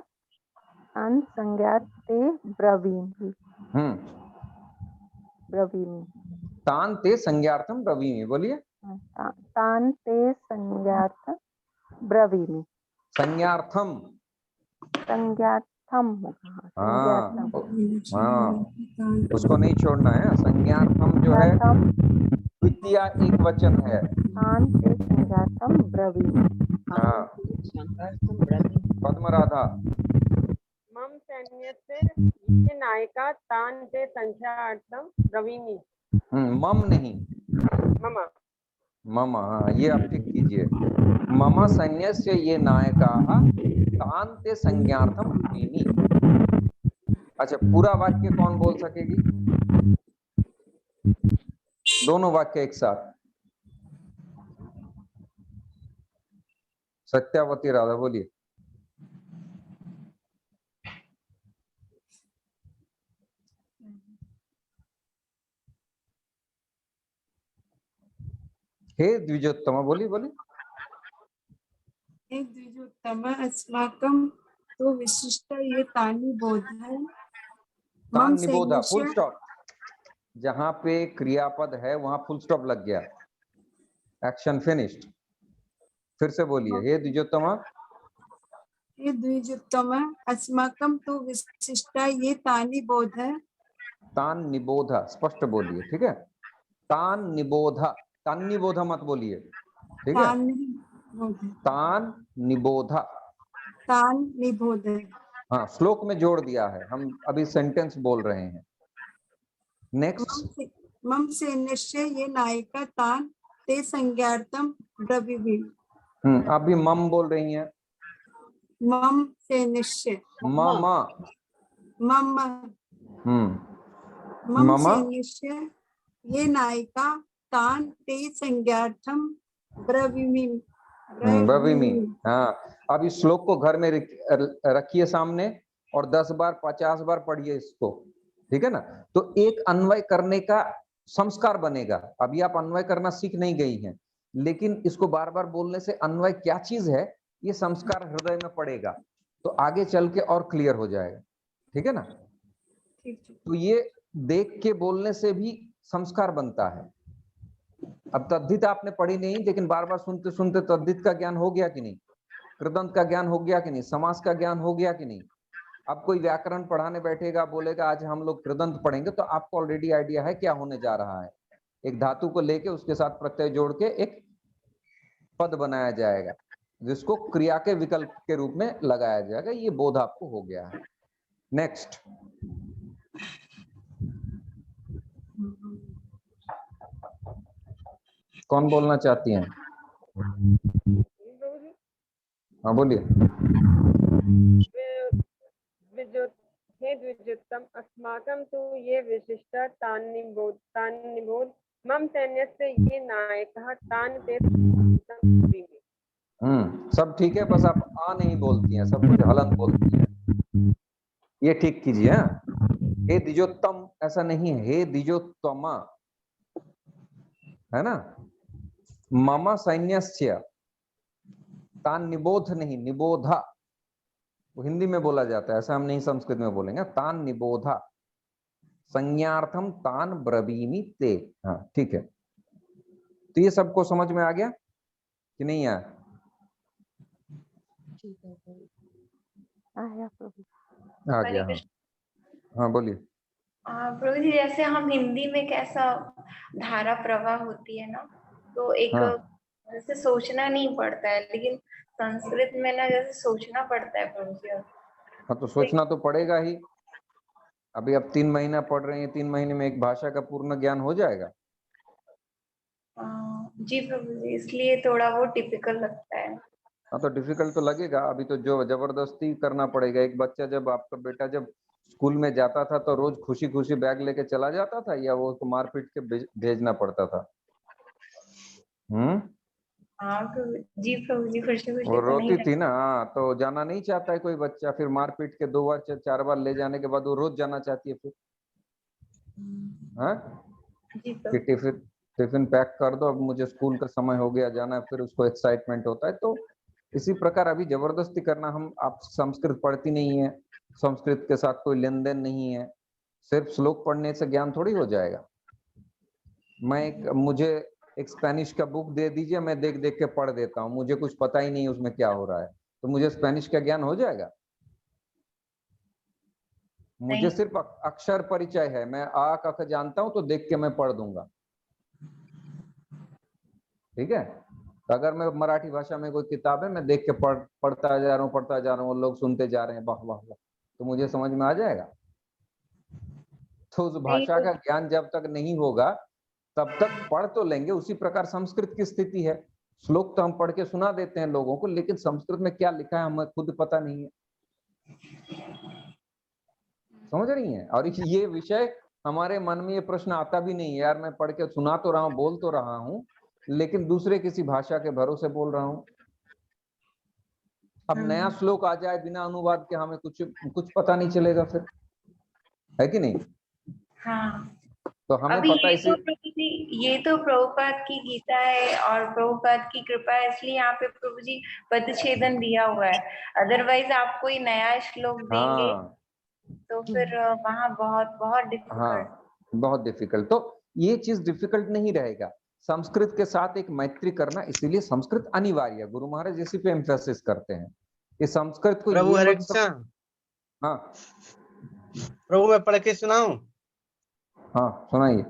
तान् संज्ञार्थे ब्रवीमि। ब्रवीमि तान ते संज्ञार्थम ब्रवीमि। बोलिए। तान् ते संज्ञार्थं ब्रवीमि। संज्ञार्थम संज्ञार्थम हाँ उसको नहीं छोड़ना है। संज्ञार्थम जो है द्वितीय एक वचन है। तान् ते संज्ञार्थं ब्रवीमि। हाँ पद्मराधा। मम सैन्यस्य ये नायका तान् ते संख्यार्थं ब्रवीमि। मम नहीं, मम मम, हाँ ये आप ठीक कीजिए। मम सैन्यस्य ये नायकाः तान् ते संज्ञार्थम ब्रवीमि। अच्छा, पूरा वाक्य कौन बोल सकेगी? दोनों वाक्य एक साथ। सत्यावती राधा बोलिए। हे द्विजोत्तम, बोलिए बोलिए। हे द्विजोत्तम अस्माकं तो विशिष्ट ये तानि बोधः तान मम निबोधा, फुल सैन्यस्य स्टॉप। जहां पे क्रियापद है वहां फुल स्टॉप लग गया, एक्शन फिनिश्ड। फिर से बोलिए, हे द्विजोत्तम। हे द्विजोत्तम अस्माकं तो विशिष्ट ये तानि बोधः तान निबोधा, स्पष्ट बोलिए, ठीक है। तान निबोधा, तान निबोधा मत बोलिए, ठीक है। तानि बोधः तान निबोधा, तान् निबोधः हाँ श्लोक में जोड़ दिया है, हम अभी सेंटेंस बोल रहे हैं। नेक्स्ट। मम सैन्यस्य ये नायिका तान् ते संज्ञार्थम ब्रवीमि। अभी मम बोल रही हैं। मम सैन्यस्य मम, मम हम्म मम मम, सैन्यस्य ये नायिका तान् ते संज्ञार्थम ब्रवीमि। ब्रवीमि। हाँ, अब इस श्लोक को घर में रखिए सामने और 10 बार 50 बार पढ़िए इसको, ठीक है ना। तो एक अन्वय करने का संस्कार बनेगा। अभी आप अन्वय करना सीख नहीं गई हैं, लेकिन इसको बार बार बोलने से अन्वय क्या चीज है ये संस्कार हृदय में पड़ेगा, तो आगे चल के और क्लियर हो जाएगा, ठीक है ना। तो ये देख के बोलने से भी संस्कार बनता है। अब तद्धित आपने पढ़ी नहीं, लेकिन बार बार सुनते सुनते तद्धित का ज्ञान हो गया कि नहीं, कृदंत का ज्ञान हो गया कि नहीं, समास का ज्ञान हो गया कि नहीं। अब कोई व्याकरण पढ़ाने बैठेगा, बोलेगा आज हम लोग कृदंत पढ़ेंगे, तो आपको ऑलरेडी आइडिया है क्या होने जा रहा है। एक धातु को लेके उसके साथ प्रत्यय जोड़ के एक पद बनाया जाएगा, जिसको क्रिया के विकल्प के रूप में लगाया जाएगा। ये बोध आपको हो गया है। नेक्स्ट। कौन बोलना चाहती हैं? हाँ बोलिए। हे द्विजोत्तम अस्माकं तु ये विशिष्ट तान्निबोध मम सैन्यस्य ये नायकः तान् ते ब्रवीमि। सब ठीक है, बस आप आ नहीं बोलती हैं, सब कुछ हलन बोलती हैं, ये ठीक कीजिए। हे द्विजोत्तम ऐसा नहीं है, हे द्विजोत्तमा है ना। मम सैन्यस्य, तान निबोध नहीं, निबोधा वो हिंदी में बोला जाता है, ऐसा हम नहीं संस्कृत में बोलेंगे। तान निबोधा संज्ञार्थम तान ब्रवीमि ते। हाँ ठीक है। तो ये सबको समझ में आ गया कि नहीं आया? आया प्रभु। आ गया। हाँ हाँ बोलिए। प्रभु जी, जैसे हम हिंदी में कैसा धारा प्रवाह होती है ना, तो एक जैसे सोचना नहीं पड़ता है, लेकिन संस्कृत में ना जैसे सोचना पड़ता है प्रभु जी। हाँ तो सोचना तो पड़ेगा ही। अभी आप 3 महीना पढ़ रहे हैं, 3 महीने में एक भाषा का पूर्ण ज्ञान हो जाएगा। जी प्रभु जी, इसलिए थोड़ा वो टिपिकल लगता है। हाँ तो डिफिकल्ट तो लगेगा। अभी तो जो जबरदस्ती करना पड़ेगा। एक बच्चा जब, आपका बेटा जब स्कूल में जाता था तो रोज खुशी खुशी बैग लेके चला जाता था, या वो उसको मार पीट के भेजना पड़ता था? हाँ जी प्रभु जी, खुशी खुशी वो तो नहीं रोती थी ना। हाँ तो जाना नहीं चाहता है कोई बच्चा, फिर मार पीट के 2 बार 4 बार ले जाने के बाद वो रोज जाना चाहती है फिर। हाँ जी कि टिफिन पैक कर दो, अब मुझे स्कूल का समय हो गया, जाना है, फिर उसको एक्साइटमेंट होता है। तो इसी प्रकार अभी जबरदस्ती करना, हम, आप संस्कृत पढ़ती नहीं है, संस्कृत के साथ कोई लेन देन नहीं है, सिर्फ श्लोक पढ़ने से ज्ञान थोड़ी हो जाएगा। मुझे एक स्पेनिश का बुक दे दीजिए, मैं देख देख के पढ़ देता हूँ, मुझे कुछ पता ही नहीं उसमें क्या हो रहा है, तो मुझे स्पेनिश का ज्ञान हो जाएगा? मुझे सिर्फ अक्षर परिचय है, मैं आ क जानता हूं तो देख के मैं पढ़ दूंगा, ठीक है। तो अगर मैं मराठी भाषा में कोई किताब है, मैं देख के पढ़ता जा रहा हूँ, वो लोग सुनते जा रहे हैं वाह वाह वाह, तो मुझे समझ में आ जाएगा। तो उस भाषा का ज्ञान जब तक नहीं होगा तब तक पढ़ तो लेंगे। उसी प्रकार संस्कृत की स्थिति है, श्लोक तो हम पढ़ के सुना देते हैं लोगों को, लेकिन संस्कृत में क्या लिखा है हमें खुद पता नहीं है। समझ रही हैं? और ये विषय हमारे मन में ये प्रश्न आता भी नहीं है, यार मैं पढ़ के सुना तो रहा हूँ, बोल तो रहा हूँ, लेकिन दूसरे किसी भाषा के भरोसे बोल रहा हूँ। अब नया श्लोक आ जाए बिना अनुवाद के, हमें कुछ पता नहीं चलेगा फिर, है कि नहीं? हाँ, तो हमें अभी पता इसी ये तो प्रभुपाद की गीता है और प्रभुपाद की कृपा है, इसलिए यहाँ पे प्रभु जी पदछेदन दिया हुआ है। अदरवाइज आप कोई नया श्लोक देंगे हाँ तो फिर वहाँ बहुत बहुत डिफिकल्ट। हाँ, बहुत डिफिकल्ट। तो ये चीज डिफिकल्ट नहीं रहेगा, संस्कृत के साथ एक मैत्री करना, इसीलिए संस्कृत अनिवार्य। गुरु महाराज इसी पे एम्फेसिस करते हैं कि संस्कृत को प्रभु ये हरे मत कृष्ण। हाँ प्रभु मैं पढ़ के सुनाऊं? हाँ सुनाइए।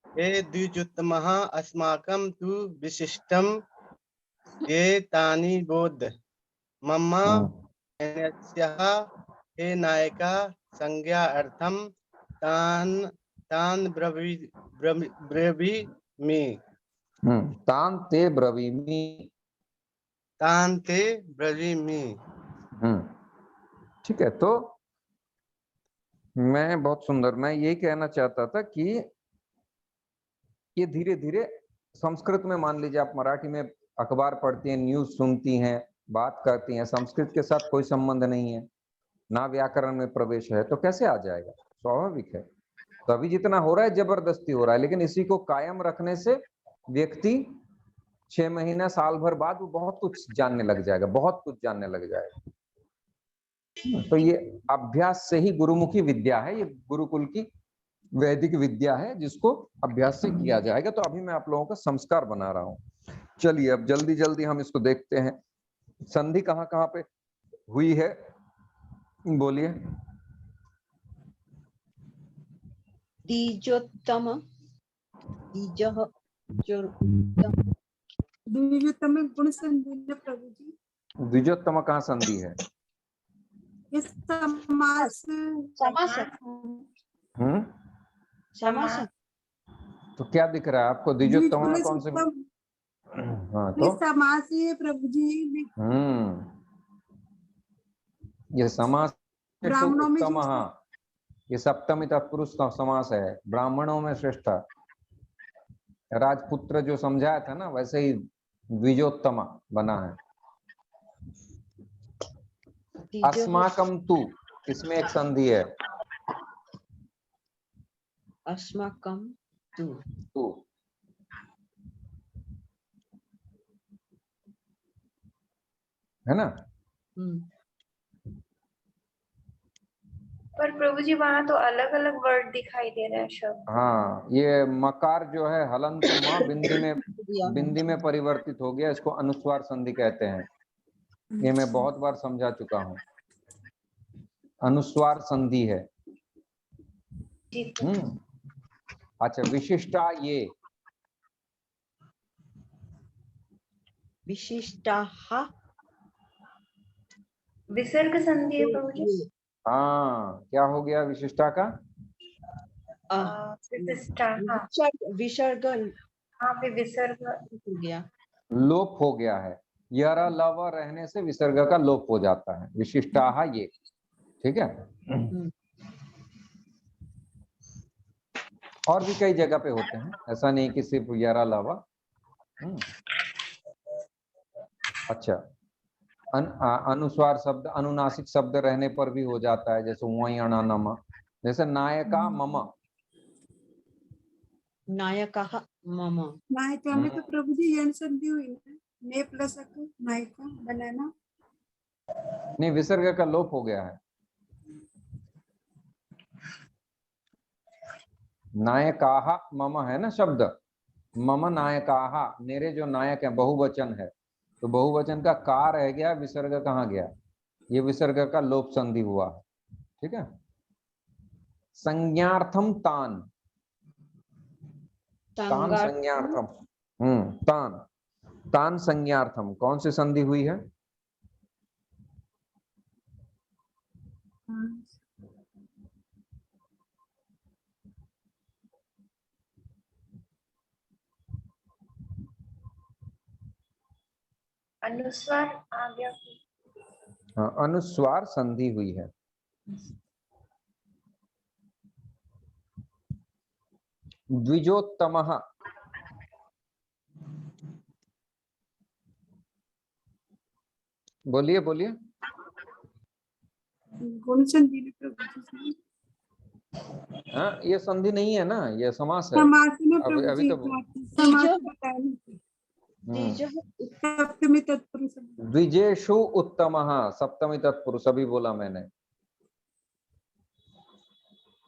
हे द्विजोत्तमः अस्माकं तु विशिष्टं ये तानि बोध मम अन्यस्यः हे नायका संज्ञा अर्थम तान ब्रवीमि। तान ते ब्रवीमि। तान ते ब्रवीमि। ठीक है, तो मैं बहुत सुंदर, मैं यही कहना चाहता था कि ये धीरे धीरे संस्कृत में, मान लीजिए आप मराठी में अखबार पढ़ती हैं, न्यूज सुनती हैं, बात करती हैं, संस्कृत के साथ कोई संबंध नहीं है, ना व्याकरण में प्रवेश है, तो कैसे आ जाएगा? स्वाभाविक है। तो अभी जितना हो रहा है जबरदस्ती हो रहा है, लेकिन इसी को कायम रखने से व्यक्ति 6 महीना साल भर बाद वो बहुत कुछ जानने लग जाएगा, बहुत कुछ जानने लग जाएगा। तो ये अभ्यास से ही गुरुमुखी विद्या है, ये गुरुकुल की वैदिक विद्या है, जिसको अभ्यास से किया जाएगा। तो अभी मैं आप लोगों का संस्कार बना रहा हूं। चलिए अब जल्दी जल्दी हम इसको देखते हैं, संधि कहाँ कहाँ पे हुई है, बोलिए। द्विजोत्तम द्विजोत्तम में गुण संधि है प्रभु जी। द्विजोत्तम कहाँ संधि है? ये समास समास हम्म, समास तो क्या दिख रहा है आपको? द्विजोत्तम में कौन से? हाँ ये तो समास ही है प्रभु जी। ये समास ब्राह्मणों में उत्तम, जो ये सप्तमी तत्पुरुष का समास है, ब्राह्मणों में श्रेष्ठ। राजपुत्र जो समझाया था ना, वैसे ही द्विजोत्तम बना है। अस्माकम तु, इसमें एक संधि है, अस्माकं तु है ना? पर प्रभु जी वहाँ तो अलग अलग वर्ड दिखाई दे रहे हैं शब्द। हाँ, ये मकार जो है हलंत म बिंदी में परिवर्तित हो गया, इसको अनुस्वार संधि कहते हैं। ये मैं बहुत बार समझा चुका हूँ, अनुस्वार संधि है। अच्छा, विशिष्टा ये विशिष्टा विसर्ग संधि है प्रभु जी। हाँ, क्या हो गया विशिष्टा का? विसर्ग हाँ, विसर्ग हो गया, लोप हो गया है। यरा लव रहने से विसर्ग का लोप हो जाता है, विशिष्टा ये। ठीक है, और भी कई जगह पे होते हैं, ऐसा नहीं कि सिर्फ यरा लवा। अच्छा, अनुस्वार शब्द अनुनासिक शब्द रहने पर भी हो जाता है, जैसे वही अणानमा, जैसे नायका मम। नायका मम, नायका में तो प्रभु जी यण संधि हुई ना, ने प्लस नायका बनाना। नहीं, विसर्ग का लोप हो गया है। नायकाहा मम है ना शब्द, मम नायकाहा, मेरे जो नायक है, बहुवचन है, तो बहुवचन का का रह गया, विसर्ग कहाँ गया? ये विसर्ग का लोप संधि हुआ है। ठीक है, संज्ञार्थम तान, तान संज्ञार्थम, तान, तान संज्ञार्थम कौन सी संधि हुई है? अनुस्वार आ गया। हाँ, अनुस्वार संधि हुई है। द्विजोत्तमः, बोलिए बोलिए। गुण संधि में प्रभु जी। हाँ, ये संधि नहीं है ना, ये समास है। समास में प्रभु अभी जी, तो समास बताया द्विजः सप्तमी तत्पुरुष। द्विजेषु उत्तमः, सप्तमी तत्पुरुष अभी बोला मैंने।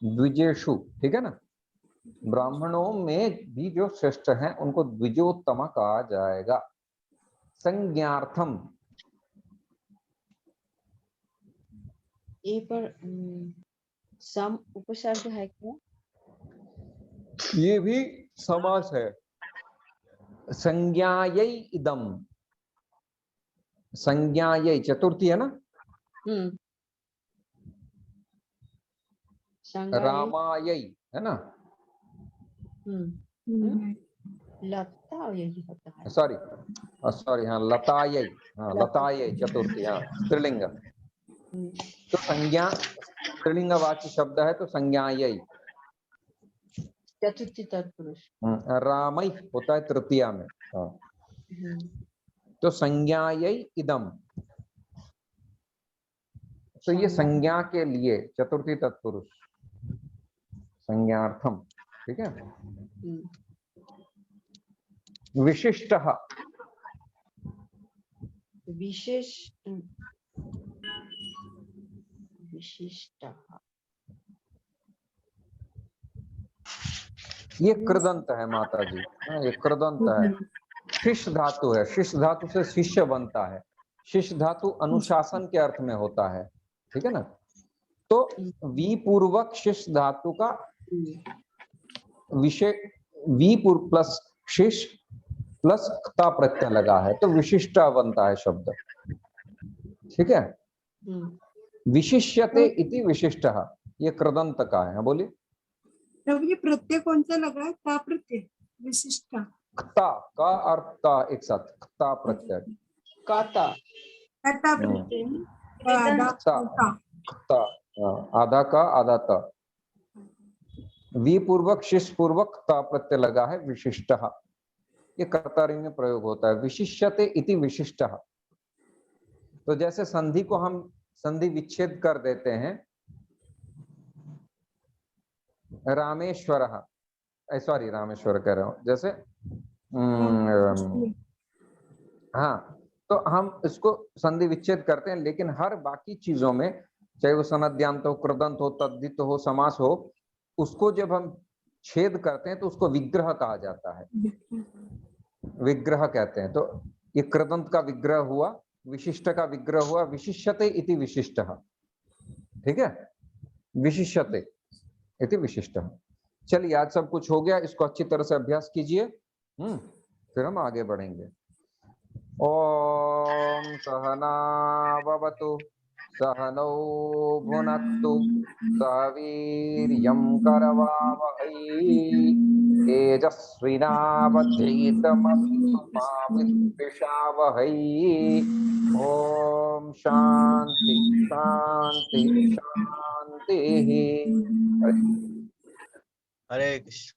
द्विजेषु, ठीक है ना। ब्राह्मणों में भी जो श्रेष्ठ हैं उनको द्विजोत्तम कहा जाएगा। संज्ञार्थम, ए पर सम उपसर्ग है क्या? ये भी समास है। संज्ञायै इदम, संज्ञायै चतुर्थी है ना। रामायै है ना। लता यही होता है। सॉरी सॉरी, हाँ लतायै, हाँ लतायै चतुर्थी, हाँ स्त्रीलिंग। तो संज्ञा स्त्रीलिंगवाची शब्द है तो संज्ञायै। चतुर्थी तत्पुरुष। रामै होता है तृतीया में। हाँ, तो संज्ञायै इदम, तो ये संज्ञा के लिए चतुर्थी तत्पुरुष, संज्ञार्थम, ठीक है। विशिष्टः, विशेष विशिष्टः, ये कृदंत है माता जी। हाँ, ये कृदंत है। शिष्य धातु है, शिष्य धातु से शिष्य बनता है। शिष्य धातु अनुशासन के अर्थ में होता है, ठीक है ना। तो वी पूर्वक शिष्य धातु का विषय, वी पूर्व प्लस शिष्य प्लस क्ता प्रत्यय लगा है तो विशिष्ट बनता है शब्द, ठीक है। विशिष्यते इति विशिष्टः, ये कृदंत का है। बोलिए। प्रभु जी प्रत्यय कौन सा लगा है? का प्रत्यय, विशिष्ट। क्ता का अर्थ का एक साथ, क्ता प्रत्यय। काता कता प्रत्यय, क्ता, आधा का आधा ता। वी पूर्वक शिष्य पूर्वक क्ता प्रत्यय लगा है विशिष्टः, ये कर्तारी में प्रयोग होता है। विशिष्यते इति विशिष्टः, तो जैसे संधि को हम संधि विच्छेद कर देते हैं, रामेश्वरः, सॉरी रामेश्वर कह रहा हूं, जैसे हाँ, तो हम इसको संधि विच्छेद करते हैं, लेकिन हर बाकी चीजों में, चाहे वो सनद्यांत हो, कृदंत हो, तद्धित हो, समास हो, उसको जब हम छेद करते हैं तो उसको विग्रह कहा जाता है। विग्रह कहते हैं। तो ये कृदंत का विग्रह हुआ, विशिष्ट का विग्रह हुआ। विशिष्यते इति विशिष्टः, ठीक है। विशिष्यते इति विशिष्टः। चलिए, आज सब कुछ हो गया, इसको अच्छी तरह से अभ्यास कीजिए, फिर हम आगे बढ़ेंगे। ओम सहना भवतु, सहनौ भुनक्तु, सह वीर्यं करवावहै, तेजस्विनावधीतमस्तु मा विद्विषावहै। ओम शांति शांति शांति। हरे हरे कृष्ण।